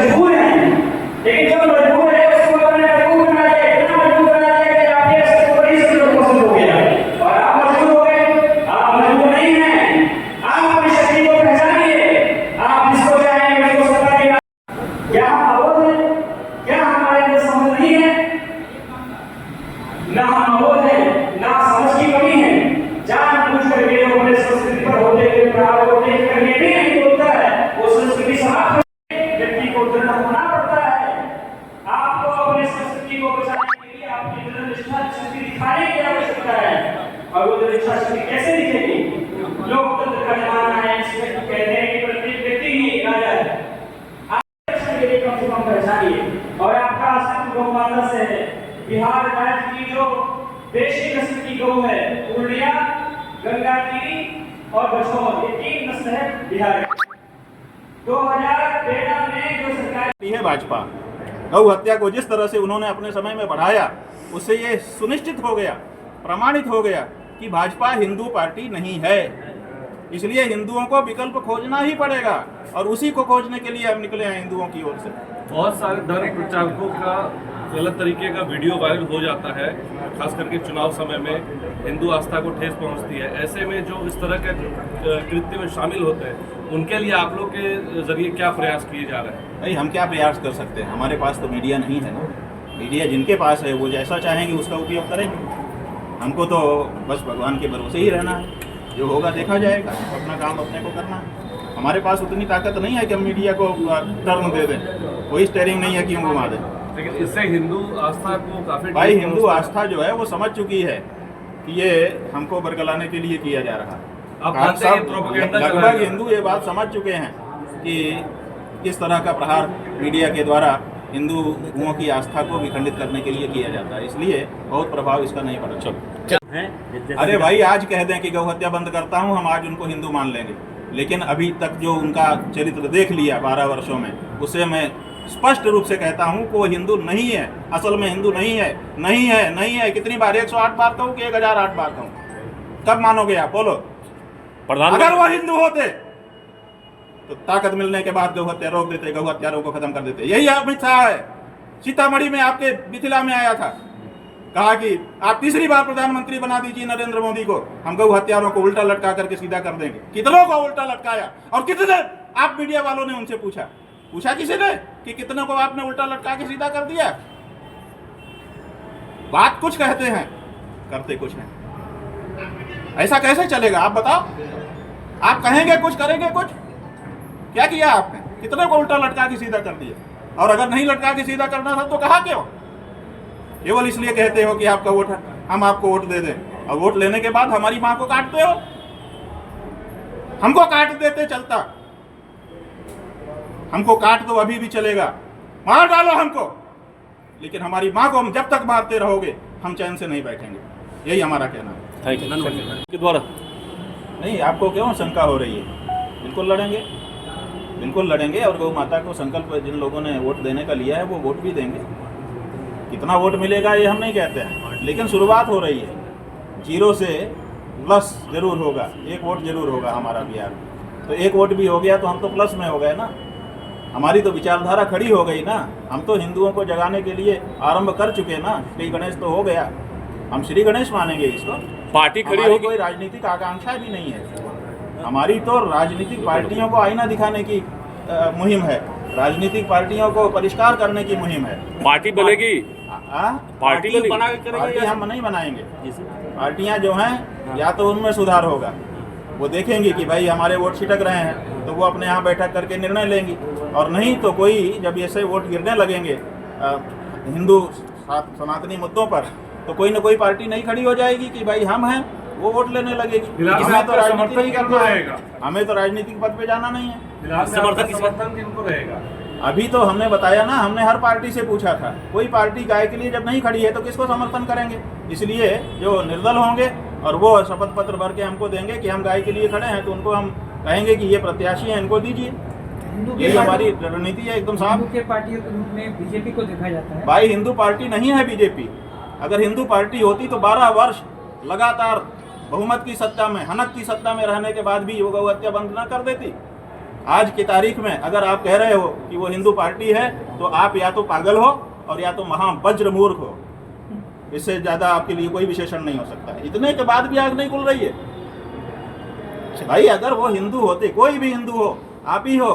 मजबूर हैं, लेकिन जो मजबूर है उसको अपने मजबूर बना दिया, इतना मजबूर बना दिया कि आपके सबको बड़ी से पसंद हो गया और आप मजबूर हो गए। आप मजबूर नहीं हैं, आप अपनी शक्ति को पहचानिए, आप जिसको चाहेंगे उसको सताइए। क्या हम अबोध हैं? क्या हमारे अंदर समझ नहीं है? ना हम अबोध हैं, ना समझ की कमी है। जानबूझ करके लोग अपने संस्कृति पर होते हुए प्रहार होते करने भी नहीं बोलता है, वो संस्कृति समाप्त व्यक्ति को दृढ़ होना पड़ता है। आपको अपनी संस्कृति को बचाने के लिए आपकी दृढ़ निष्ठा शक्ति दिखाने की आवश्यकता है। और वो दृढ़ निष्ठा शक्ति कैसे दिखेगी? लोकतंत्र का जमाना है, इसमें कहते हैं कि प्रत्येक व्यक्ति ही राजा है। आप के लिए कम से कम पहचानिए और आपका अस्तित्व गौमाता से है। बिहार राज्य की जो देशी नस्ल की गौ है, पूर्णिया, गंगातीरी और बछौर, ये 3 नस्ल है बिहार। 2013 में जो सरकार है भाजपा, गौ हत्या को जिस तरह से उन्होंने अपने समय में बढ़ाया, उससे ये सुनिश्चित हो गया, प्रमाणित हो गया कि भाजपा हिंदू पार्टी नहीं है। इसलिए हिंदुओं को विकल्प खोजना ही पड़ेगा और उसी को खोजने के लिए हम निकले हैं हिंदुओं की ओर से। बहुत सारे धर्म प्रचारकों का गलत तरीके का वीडियो वायरल हो जाता है, खास करके चुनाव समय में हिंदू आस्था को ठेस पहुंचती है। ऐसे में जो इस तरह के कृत्य में शामिल होते हैं, उनके लिए आप लोग के जरिए क्या प्रयास किए जा रहे हैं? भाई हम क्या प्रयास कर सकते हैं, हमारे पास तो मीडिया नहीं है ना। मीडिया जिनके पास है वो जैसा चाहेंगे उसका उपयोग करेंगे। हमको तो बस भगवान के भरोसे ही रहना है, जो होगा देखा जाएगा, अपना काम अपने को करना है। हमारे पास उतनी ताकत नहीं है कि हम मीडिया को टर्न दे दें, कोई स्टेयरिंग नहीं है कि हम घुमा दें। लेकिन इससे हिंदू आस्था को काफी भाई हिंदू आस्था जो है वो समझ चुकी है कि ये हमको बरगलाने के लिए किया जा रहा है। लगभग हिंदू ये बात समझ चुके हैं कि किस तरह का प्रहार मीडिया के द्वारा हिंदुओं की आस्था को विखंडित करने के लिए किया जाता है, इसलिए बहुत प्रभाव इसका नहीं पड़ा। चलो अरे भाई आज कह दें कि गौ हत्या बंद करता हूँ, हम आज उनको हिंदू मान लेंगे, लेकिन अभी तक जो उनका चरित्र देख लिया 12 वर्षों में, उससे मैं स्पष्ट रूप से कहता हूँ कि वो हिंदू नहीं है, असल में हिंदू नहीं है, नहीं है, नहीं है। कितनी बार 108 बार कहूँ कि 1008 बार कहूँ? कब मानोगे आप? बोलो। अगर वो हिंदू होते तो ताकत मिलने के बाद गौ हत्या रोक देते, गौ हत्यारों को खत्म कर देते। यही अमित शाह है, सीतामढ़ी में आपके मिथिला में आया था, कहा कि आप तीसरी बार प्रधानमंत्री बना दीजिए नरेंद्र मोदी को, हम गौ हत्यारों को उल्टा लटका करके सीधा कर देंगे। कितनों को उल्टा लटकाया और कितने आप मीडिया वालों ने उनसे पूछा किसी ने कि कितने को आपने उल्टा लटका के सीधा कर दिया? बात कुछ कहते हैं, करते कुछ नहीं। ऐसा कैसे चलेगा आप बताओ? आप कहेंगे कुछ, करेंगे कुछ। क्या किया आपने? कितने को उल्टा लटका के सीधा कर दिया? और अगर नहीं लटका के सीधा करना था तो कहा क्यों? केवल इसलिए कहते हो कि आपका वोट है, हम आपको वोट दे दें, और वोट लेने के बाद हमारी मां को काटते हो। हमको काट देते चलता, हमको काट दो अभी भी चलेगा, मार डालो हमको, लेकिन हमारी मां को हम जब तक मारते रहोगे हम चैन से नहीं बैठेंगे। यही हमारा कहना है। के द्वारा नहीं, आपको क्यों शंका हो रही है? बिल्कुल लड़ेंगे, बिल्कुल लड़ेंगे और गौ माता को संकल्प जिन लोगों ने वोट देने का लिया है वो वोट भी देंगे। कितना वोट मिलेगा ये हम नहीं कहते हैं, लेकिन शुरुआत हो रही है। 0 से प्लस जरूर होगा, 1 वोट जरूर होगा हमारा बिहार में। तो 1 वोट भी हो गया तो हम तो प्लस में हो गए ना। हमारी तो विचारधारा खड़ी हो गई ना। हम तो हिंदुओं को जगाने के लिए आरंभ कर चुके ना। श्री गणेश तो हो गया, हम श्री गणेश मानेंगे इसको। पार्टी खड़ी होगी, कोई राजनीतिक आकांक्षा भी नहीं है हमारी। तो राजनीतिक पार्टियों को आईना दिखाने की मुहिम है, राजनीतिक पार्टियों को परिष्कार करने की मुहिम है। पार्टी बनेगी, पार्टी हम नहीं बनाएंगे। पार्टियां जो हैं या तो उनमें सुधार होगा, वो देखेंगी कि भाई हमारे वोट छिटक रहे हैं तो वो अपने यहाँ बैठक करके निर्णय लेंगी, और नहीं तो कोई जब ऐसे वोट गिरने लगेंगे हिंदू सनातनी मुद्दों पर, तो कोई ना कोई पार्टी नहीं खड़ी हो जाएगी कि भाई हम हैं, वो वोट लेने लगेगी। हमें तो राजनीति नहीं करना है, हमें तो राजनीतिक पद पे जाना नहीं है। समर्थन किनको रहेगा? अभी तो हमने बताया ना, हमने हर पार्टी से पूछा था। कोई पार्टी गाय के लिए जब नहीं खड़ी है तो किसको समर्थन करेंगे? इसलिए जो निर्दल होंगे और वो शपथ पत्र भर के हमको देंगे कि हम गाय के लिए खड़े हैं, तो उनको हम कहेंगे कि ये प्रत्याशी है, इनको दीजिए। ये हमारी रणनीति है एकदम साफ। हिंदू के पार्टियों के रूप में बीजेपी को देखा जाता है। भाई हिंदू पार्टी नहीं है बीजेपी। अगर हिंदू पार्टी होती तो 12 वर्ष लगातार बहुमत की सत्ता में, हनक की सत्ता में रहने के बाद भी वो गौ हत्या बंद न कर देती। आज की तारीख में अगर आप कह रहे हो कि वो हिंदू पार्टी है तो आप या तो पागल हो और या तो महावज्र मूर्ख हो। इससे ज़्यादा आपके लिए कोई विशेषण नहीं हो सकता है। इतने के बाद भी आग नहीं खुल रही है। भाई अगर वो हिंदू होते, कोई भी हिंदू हो, आप ही हो,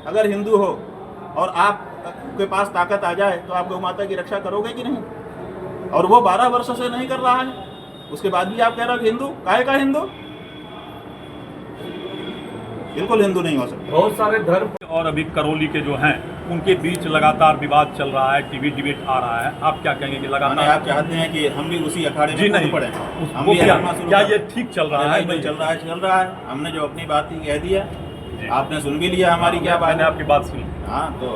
अगर हिंदू हो और आपके पास ताकत आ जाए तो आप गौ माता की रक्षा करोगे कि नहीं? और वो 12 वर्षों से नहीं कर रहा है, उसके बाद भी आप कह रहे हो कि हिंदू, काहे का हिंदू? बिल्कुल हिंदू नहीं हो सकता। बहुत सारे धर्म और अभी करौली के जो हैं उनके बीच लगातार विवाद चल रहा है, टीवी डिबेट आ रहा है, आप क्या कहेंगे कि लगातार आप चाहते हैं कि हम भी उसी अखाड़े जी में नहीं पड़े? हम वो भी क्या, हरना शुरू क्या कर ये ठीक चल रहा है? नहीं चल रहा है, चल रहा है। हमने जो अपनी बात थी कह दिया, आपने सुन भी लिया हमारी क्या बात मैंने है। आपकी बात सुनी। हाँ, तो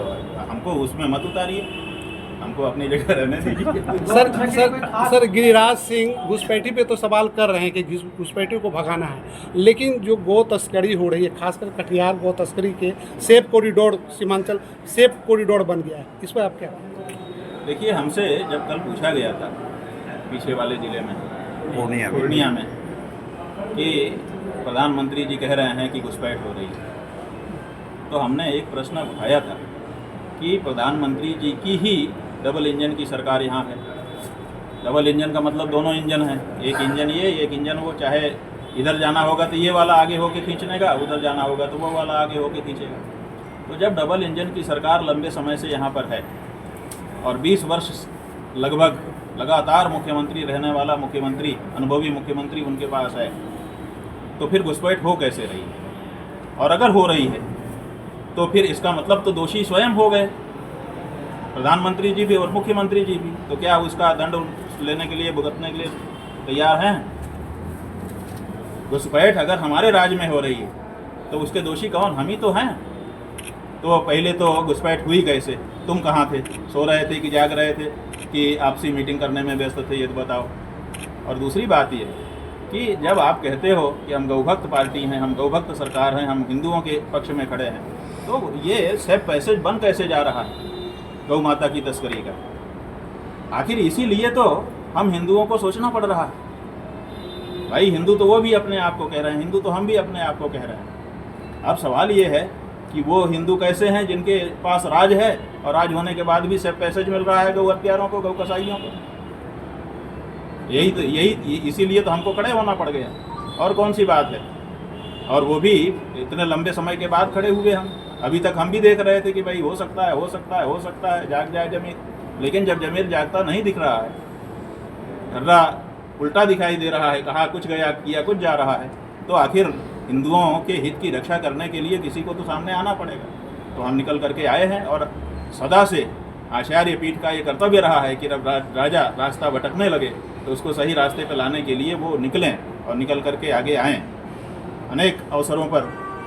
हमको उसमें मत उतारिए, हमको अपनी जगह रहने दीजिए। सर गिरिराज सिंह घुसपैठी पे तो सवाल कर रहे हैं कि घुसपैठी को भगाना है, लेकिन जो गौ तस्करी हो रही है, खासकर कटिहार गौ तस्करी के safe corridor, Seemanchal safe corridor बन गया है, इस पर आप क्या? देखिए, हमसे जब कल पूछा गया था पीछे वाले जिले में, पूर्णिया में, कि प्रधानमंत्री जी कह रहे हैं कि घुसपैठ हो रही है, तो हमने एक प्रश्न उठाया था कि प्रधानमंत्री जी की ही डबल इंजन की सरकार यहाँ है। डबल इंजन का मतलब दोनों इंजन हैं, एक इंजन ये, एक इंजन वो। चाहे इधर जाना होगा तो ये वाला आगे होके खींचने का, उधर जाना होगा तो वो वाला आगे होके खींचेगा। तो जब डबल इंजन की सरकार लंबे समय से यहाँ पर है और 20 वर्ष लगभग लगातार मुख्यमंत्री रहने वाला मुख्यमंत्री, अनुभवी मुख्यमंत्री उनके पास है, तो फिर घुसपैठ हो कैसे रही है? और अगर हो रही है तो फिर इसका मतलब तो दोषी स्वयं हो गए, प्रधानमंत्री जी भी और मुख्यमंत्री जी भी। तो क्या उसका दंड लेने के लिए, भुगतने के लिए तैयार हैं? घुसपैठ अगर हमारे राज्य में हो रही है तो उसके दोषी कौन? हम ही तो हैं। तो पहले तो घुसपैठ हुई कैसे? तुम कहाँ थे? सो रहे थे कि जाग रहे थे कि आपसी मीटिंग करने में व्यस्त थे? ये तो बताओ। और दूसरी बात ये कि जब आप कहते हो कि हम गौभक्त पार्टी हैं, हम गौभक्त सरकार हैं, हम हिंदुओं के पक्ष में खड़े हैं, तो ये सेफ पैसेज बन कैसे जा रहा है गौ माता की तस्करी का? आखिर इसीलिए तो हम हिंदुओं को सोचना पड़ रहा है। भाई हिंदू तो वो भी अपने आप को कह रहे हैं, हिंदू तो हम भी अपने आप को कह रहे हैं। अब सवाल ये है कि वो हिंदू कैसे हैं जिनके पास राज है और राज होने के बाद भी सेफ पैसेज मिल रहा है गौ हत्यारों को, गौ कसाईयों को? यही इसीलिए तो हमको खड़े होना पड़ गया। और कौन सी बात है? और वो भी इतने लंबे समय के बाद खड़े हुए हम। अभी तक हम भी देख रहे थे कि भाई हो सकता है, हो सकता है, हो सकता है, जाग जाए जमीर। लेकिन जब जमीर जागता नहीं दिख रहा है, घर्रा उल्टा दिखाई दे रहा है, कहा कुछ गया, किया कुछ जा रहा है, तो आखिर हिंदुओं के हित की रक्षा करने के लिए किसी को तो सामने आना पड़ेगा। तो हम निकल करके आए हैं और सदा से आचार्य पीठ का ये कर्तव्य रहा है कि जब राजा रास्ता भटकने लगे तो उसको सही रास्ते पर लाने के लिए वो निकलें और निकल करके आगे आएँ। अनेक अवसरों पर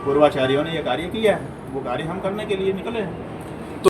पूर्वाचार्यों ने ये कार्य किया है, वो कार्य हम करने के लिए निकले हैं।